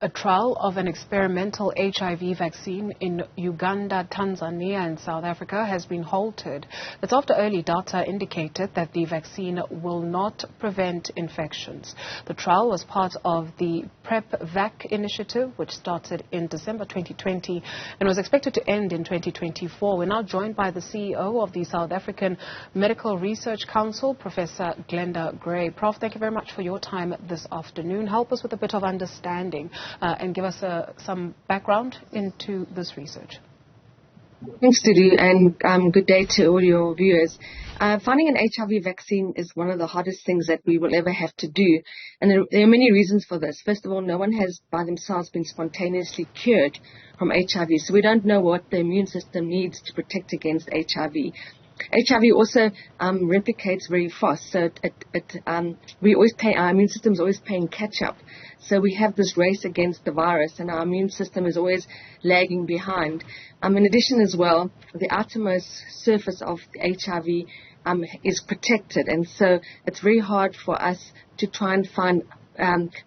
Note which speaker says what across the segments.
Speaker 1: A trial of an experimental HIV vaccine in Uganda, Tanzania and South Africa has been halted. That's after early data indicated that the vaccine will not prevent infections. The trial was part of the PrEPVacc initiative, which started in December 2020 and was expected to end in 2024. We're now joined by the CEO of the South African Medical Research Council, Professor Glenda Gray. Prof, thank you very much for your time this afternoon. Help us with a bit of understanding and give us some background into this research.
Speaker 2: Thanks, Dudu, and good day to all your viewers. Finding an HIV vaccine is one of the hardest things that we will ever have to do, and there are many reasons for this. First of all, no one has by themselves been spontaneously cured from HIV, so we don't know what the immune system needs to protect against HIV. HIV also replicates very fast, so our immune system is always playing catch up. So we have this race against the virus, and our immune system is always lagging behind. In addition as well, the outermost surface of the HIV is protected, and so it's very hard for us to try and find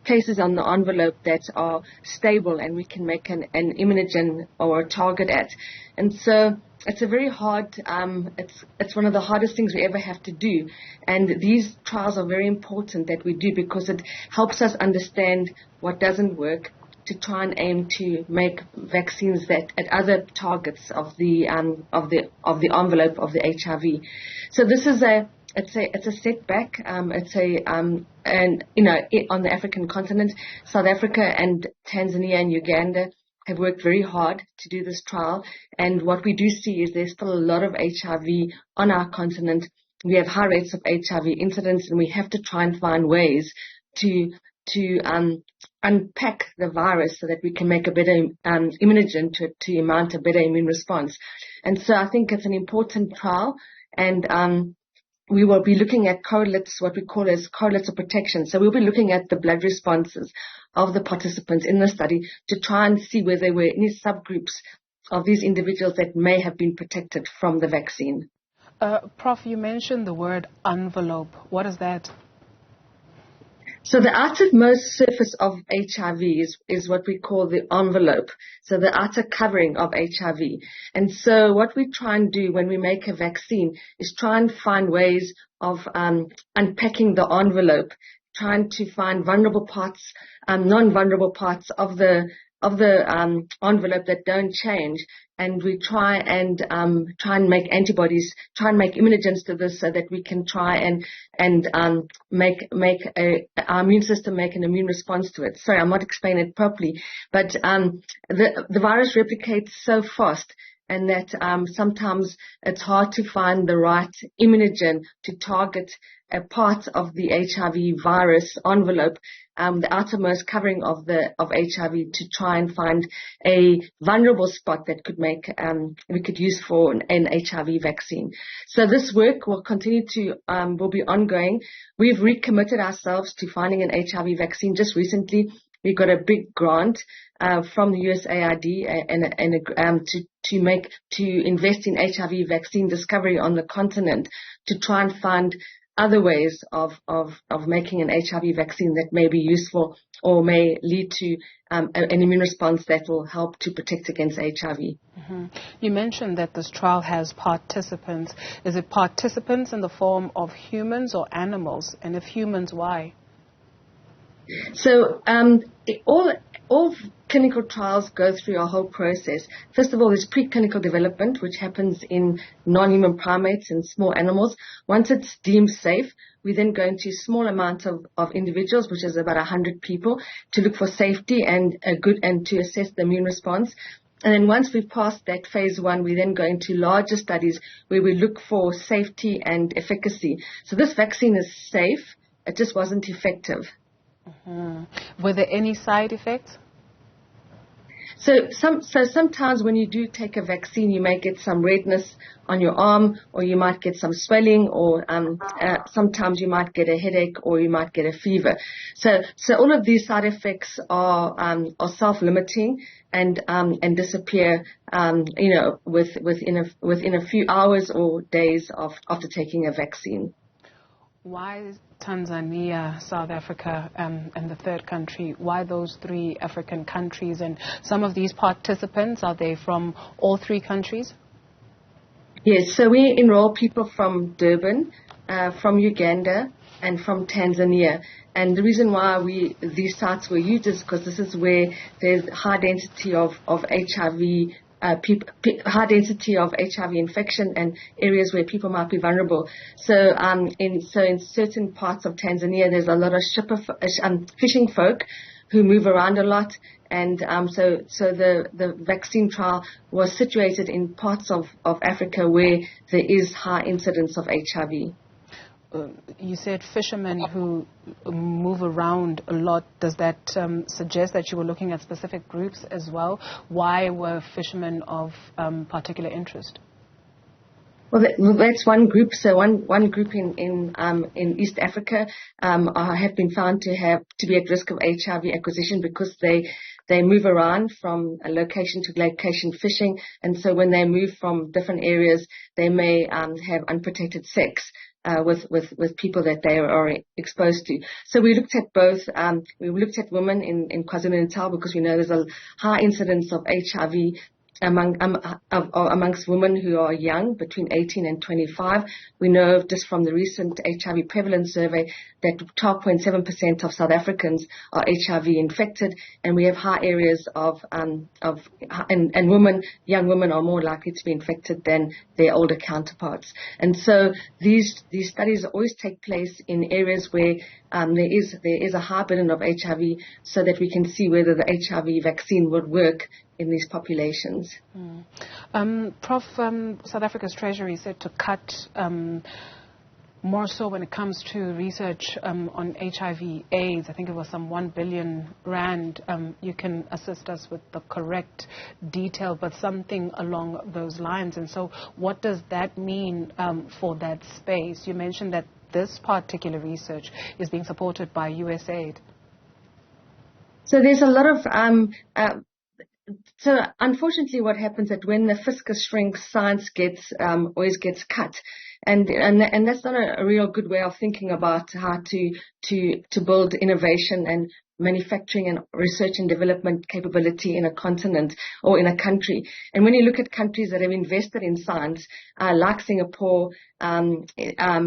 Speaker 2: places on the envelope that are stable and we can make an immunogen or a target at. And so it's a very hard, it's one of the hardest things we ever have to do. And these trials are very important that we do because it helps us understand what doesn't work to try and aim to make vaccines that at other targets of the envelope of the HIV. So this is it's a setback. On the African continent, South Africa and Tanzania and Uganda have worked very hard to do this trial. And what we do see is there's still a lot of HIV on our continent. We have high rates of HIV incidence, and we have to try and find ways to unpack the virus so that we can make a better immunogen to mount a better immune response. And so I think it's an important trial, and we will be looking at correlates, what we call as correlates of protection. So we'll be looking at the blood responses of the participants in the study to try and see whether there were any subgroups of these individuals that may have been protected from the vaccine.
Speaker 1: Prof, you mentioned the word envelope. What is that?
Speaker 2: So the outermost surface of HIV is what we call the envelope, so the outer covering of HIV. And so what we try and do when we make a vaccine is try and find ways of unpacking the envelope, trying to find vulnerable parts, non-vulnerable parts of the envelope that don't change, and we try and make antibodies, try and make immunogens to this so that we can try and make our immune system make an immune response to it. Sorry, I'm not explaining it properly, but the virus replicates so fast, and that sometimes it's hard to find the right immunogen to target a part of the HIV virus envelope, the outermost covering of HIV, to try and find a vulnerable spot that could make we could use for an HIV vaccine. So this work will continue to will be ongoing. We've recommitted ourselves to finding an HIV vaccine. Just recently, we got a big grant from the USAID to invest in HIV vaccine discovery on the continent to try and find other ways of making an HIV vaccine that may be useful or may lead to an immune response that will help to protect against HIV.
Speaker 1: Mm-hmm. You mentioned that this trial has participants. Is it participants in the form of humans or animals? And if humans, why?
Speaker 2: So all clinical trials go through a whole process. First of all, there's preclinical development, which happens in non-human primates and small animals. Once it's deemed safe, we then go into a small amount of individuals, which is about 100 people, to look for safety and to assess the immune response. And then once we've passed that phase 1, we then go into larger studies where we look for safety and efficacy. So this vaccine is safe, it just wasn't effective.
Speaker 1: Mm-hmm. Were there any side effects?
Speaker 2: So sometimes when you do take a vaccine, you may get some redness on your arm, or you might get some swelling, or sometimes you might get a headache, or you might get a fever. So all of these side effects are self-limiting and disappear, within a few hours or days after taking a vaccine.
Speaker 1: Why Tanzania, South Africa, and the third country? Why those 3 African countries? And some of these participants, are they from all 3 countries?
Speaker 2: Yes, so we enroll people from Durban, from Uganda, and from Tanzania. And the reason why these sites were used is because this is where there's high density of HIV, high density of HIV infection and areas where people might be vulnerable. So in certain parts of Tanzania, there's a lot of fishing folk who move around a lot. And so the vaccine trial was situated in parts of Africa where there is high incidence of HIV.
Speaker 1: You said fishermen who move around a lot. Does that suggest that you were looking at specific groups as well? Why were fishermen of particular interest?
Speaker 2: Well, that's one group. So one group in East Africa have been found to be at risk of HIV acquisition because they move around from a location to location fishing, and so when they move from different areas, they may have unprotected sex with people that they are exposed to. So we looked at both. We looked at women in KwaZulu-Natal because we know there's a high incidence of HIV amongst women who are young, between 18 and 25. We know just from the recent HIV prevalence survey that 12.7% of South Africans are HIV infected, and we have high areas and women, young women are more likely to be infected than their older counterparts. And so these studies always take place in areas where there is a high burden of HIV, so that we can see whether the HIV vaccine would work in these populations.
Speaker 1: Prof, South Africa's Treasury said to cut more so when it comes to research on HIV/AIDS. I think it was some 1 billion rand. You can assist us with the correct detail, but something along those lines. And so what does that mean for that space? You mentioned that this particular research is being supported by USAID.
Speaker 2: So there's a lot of so unfortunately, what happens is that when the fiscus shrinks, science always gets cut, and that's not a real good way of thinking about how to build innovation and manufacturing and research and development capability in a continent or in a country. And when you look at countries that have invested in science, like Singapore,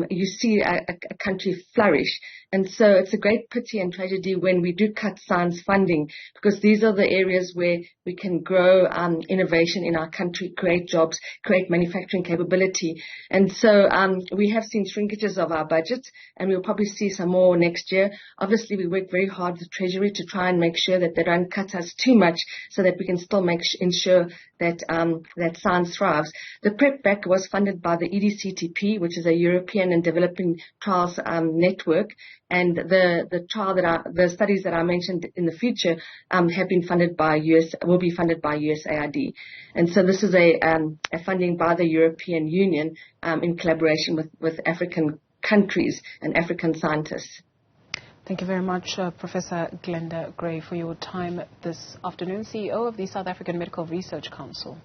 Speaker 2: you see a country flourish. And so it's a great pity and tragedy when we do cut science funding, because these are the areas where we can grow innovation in our country, create jobs, create manufacturing capability. And so we have seen shrinkages of our budget, and we'll probably see some more next year. Obviously, we work very hard with Treasury to try and make sure that they don't cut us too much, so that we can still ensure that that science thrives. The PrEPVacc was funded by the EDCTP, which is a European and Developing Trials network, and the studies that I mentioned in the future have been funded by will be funded by USAID. And so this is a funding by the European Union in collaboration with African countries and African scientists.
Speaker 1: Thank you very much, Professor Glenda Gray, for your time this afternoon, CEO of the South African Medical Research Council.